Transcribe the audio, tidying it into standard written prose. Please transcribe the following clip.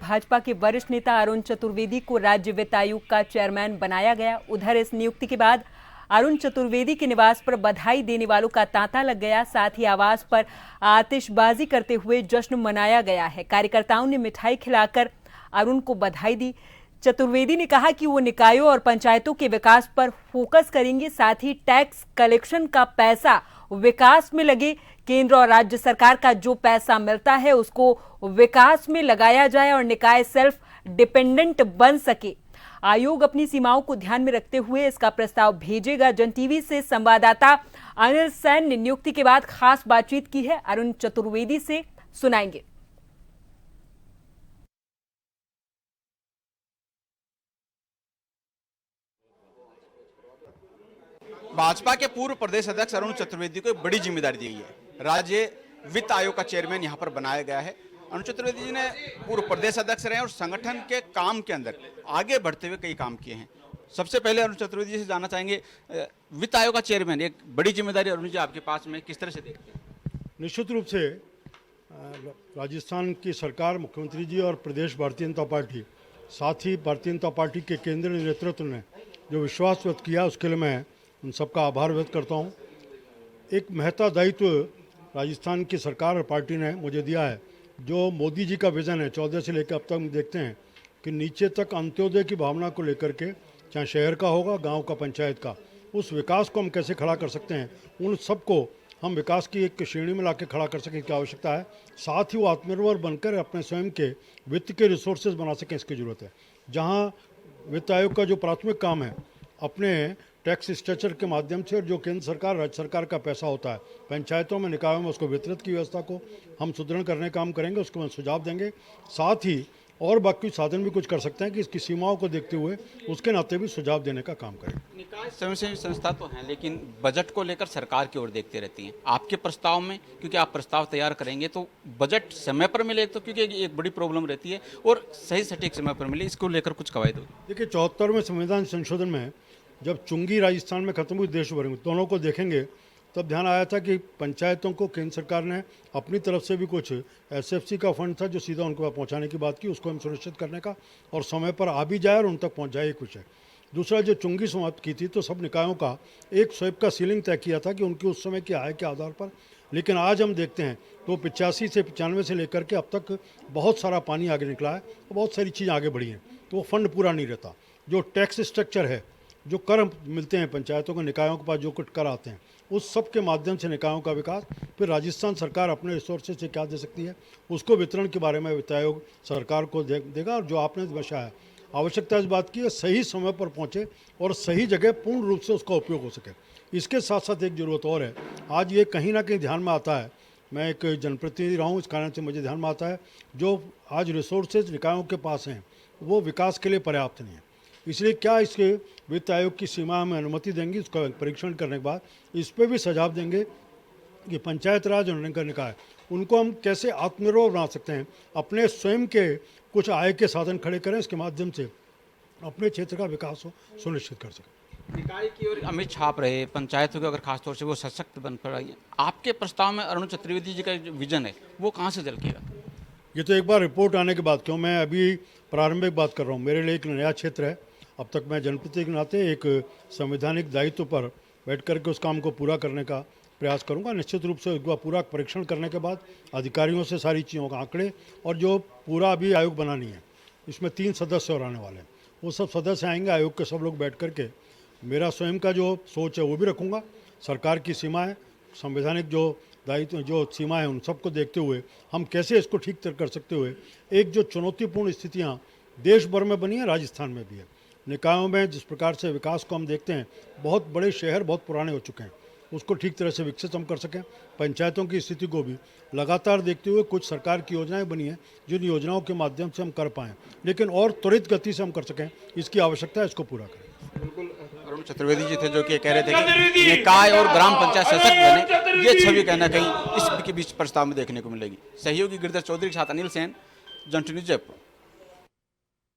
भाजपा के वरिष्ठ नेता अरुण चतुर्वेदी को राज्य वित्त आयोग का चेयरमैन बनाया गया। उधर इस नियुक्ति के बाद अरुण चतुर्वेदी के निवास पर बधाई देने वालों का तांता लग गया। साथ ही आवास पर आतिशबाजी करते हुए जश्न मनाया गया है। कार्यकर्ताओं ने मिठाई खिलाकर अरुण को बधाई दी। चतुर्वेदी ने कहा कि वो निकायों और पंचायतों के विकास पर फोकस करेंगे, साथ ही टैक्स कलेक्शन का पैसा विकास में लगे। केंद्र और राज्य सरकार का जो पैसा मिलता है उसको विकास में लगाया जाए और निकाय सेल्फ डिपेंडेंट बन सके। आयोग अपनी सीमाओं को ध्यान में रखते हुए इसका प्रस्ताव भेजेगा। जन टीवी से संवाददाता अनिल सैन ने नियुक्ति के बाद खास बातचीत की है। अरुण चतुर्वेदी से सुनाएंगे। भाजपा के पूर्व प्रदेश अध्यक्ष अरुण चतुर्वेदी को एक बड़ी जिम्मेदारी दी गई है। राज्य वित्त आयोग का चेयरमैन यहां पर बनाया गया है। अरुण चतुर्वेदी जी ने पूर्व प्रदेश अध्यक्ष रहे और संगठन के काम के अंदर आगे बढ़ते हुए कई काम किए हैं। सबसे पहले अरुण चतुर्वेदी जी से जानना चाहेंगे, वित्त आयोग का चेयरमैन, एक बड़ी जिम्मेदारी अरुण जी आपके पास में, किस तरह से देखते हैं? निश्चित रूप से राजस्थान की सरकार, मुख्यमंत्री जी और प्रदेश भारतीय जनता पार्टी, साथ ही भारतीय जनता पार्टी के केंद्रीय नेतृत्व ने जो विश्वास व्यक्त किया उसके लिए मैं उन सबका आभार व्यक्त करता हूँ। एक महत्ता दायित्व राजस्थान की सरकार और पार्टी ने मुझे दिया है। जो मोदी जी का विज़न है 14 से लेकर अब तक हम देखते हैं कि नीचे तक अंत्योदय की भावना को लेकर के, चाहे शहर का होगा, गांव का, पंचायत का, उस विकास को हम कैसे खड़ा कर सकते हैं, उन सबको हम विकास की एक श्रेणी में लाके खड़ा कर सकें, इसकी आवश्यकता है। साथ ही वो आत्मनिर्भर बनकर अपने स्वयं के वित्त के रिसोर्सेज बना सकें, इसकी ज़रूरत है। जहाँ वित्त आयोग का जो प्राथमिक काम है, अपने टैक्स स्ट्रक्चर के माध्यम से और जो केंद्र सरकार, राज्य सरकार का पैसा होता है पंचायतों में, निकायों में, उसको वितरित की व्यवस्था को हम सुदृढ़ करने का काम करेंगे, उसको हम सुझाव देंगे। साथ ही और बाकी साधन भी कुछ कर सकते हैं कि इसकी सीमाओं को देखते हुए उसके नाते भी सुझाव देने का काम करें। निकाय स्वयंसेवी संस्था तो हैं, लेकिन बजट को लेकर सरकार की ओर देखते रहती हैं। आपके प्रस्ताव में, क्योंकि आप प्रस्ताव तैयार करेंगे तो बजट समय पर मिले, तो क्योंकि एक बड़ी प्रॉब्लम रहती है, और सही सटीक समय पर मिले, इसको लेकर कुछ कवायद होगी? देखिए, 74वें संविधान संशोधन में जब चुंगी राजस्थान में खत्म हुई, देश भर में, दोनों को देखेंगे तब ध्यान आया था कि पंचायतों को केंद्र सरकार ने अपनी तरफ से भी कुछ एसएफसी का फंड था जो सीधा उनको पहुंचाने की बात की, उसको हम सुनिश्चित करने का, और समय पर आ भी जाए और उन तक पहुंच जाए, कुछ है। दूसरा, जो चुंगी समाप्त की थी तो सब निकायों का एक स्वैप का सीलिंग तय किया था कि उनकी उस समय की आय के आधार पर, लेकिन आज हम देखते हैं तो 85 से 95 से लेकर के अब तक बहुत सारा पानी आगे निकला है, बहुत सारी चीज़ें आगे बढ़ी हैं, तो वो फंड पूरा नहीं रहता। जो टैक्स स्ट्रक्चर है, जो कर मिलते हैं पंचायतों को, निकायों के पास जो कुछ कर आते हैं, उस सब के माध्यम से निकायों का विकास, फिर राजस्थान सरकार अपने रिसोर्सेज से क्या दे सकती है, उसको वितरण के बारे में वित्त आयोग सरकार को देगा। और जो आपने दर्शाया, आवश्यकता इस बात की है सही समय पर पहुंचे और सही जगह पूर्ण रूप से उसका उपयोग हो सके। इसके साथ साथ एक ज़रूरत और है, आज ये कहीं ना कहीं ध्यान में आता है, मैं एक जनप्रतिनिधि रहा हूँ, इस कारण से मुझे ध्यान में आता है, जो आज रिसोर्सेज निकायों के पास हैं वो विकास के लिए पर्याप्त नहीं है। इसलिए क्या इसके वित्त आयोग की सीमा में अनुमति देंगे, उसका परीक्षण करने के बाद इस पर भी सुझाव देंगे कि पंचायत राज और नगर निकाय, उनको हम कैसे आत्मनिर्भर बना सकते हैं, अपने स्वयं के कुछ आय के साधन खड़े करें, इसके माध्यम से अपने क्षेत्र का विकास हो सुनिश्चित कर सकें। निकाय की ओर अमित छाप रहे, पंचायतों की अगर खासतौर से वो सशक्त बन पड़ रही है, आपके प्रस्ताव में अरुण चतुर्वेदी जी का जो विजन है वो कहाँ से झलकेगा? ये तो एक बार रिपोर्ट आने के बाद, क्यों मैं अभी प्रारंभिक बात कर रहा हूँ, मेरे लिए एक नया क्षेत्र है। अब तक मैं जनप्रतिनिधि के नाते एक संवैधानिक दायित्व पर बैठ करके उस काम को पूरा करने का प्रयास करूंगा। निश्चित रूप से उसका पूरा परीक्षण करने के बाद अधिकारियों से सारी चीज़ों का आंकड़े, और जो पूरा अभी आयोग बनानी है, इसमें 3 सदस्य और आने वाले हैं, वो सब सदस्य आएंगे, आयोग के सब लोग बैठ करके मेरा स्वयं का जो सोच है वो भी रखूँगा। सरकार की सीमाएँ, संवैधानिक जो दायित्व, जो सीमा है, उन सबको देखते हुए हम कैसे इसको ठीक कर सकते हुए, एक जो चुनौतीपूर्ण स्थितियाँ देश भर में बनी है, राजस्थान में भी है। निकायों में जिस प्रकार से विकास को हम देखते हैं, बहुत बड़े शहर बहुत पुराने हो चुके हैं, उसको ठीक तरह से विकसित हम कर सकें। पंचायतों की स्थिति को भी लगातार देखते हुए कुछ सरकार की योजनाएं बनी हैं, जिन योजनाओं के माध्यम से हम कर पाएँ, लेकिन और त्वरित गति से हम कर सकें, इसकी आवश्यकता है, इसको पूरा करें। बिल्कुल, अरुण चतुर्वेदी जी थे जो कि कह रहे थे कि निकाय और ग्राम पंचायत सशक्त बने, ये छवि कहीं ना कहीं इसके बीच प्रस्ताव में देखने को मिलेगी। सहयोगी गिरिधर चौधरी के साथ अनिल सैन, जन टीवी न्यूज़, जयपुर।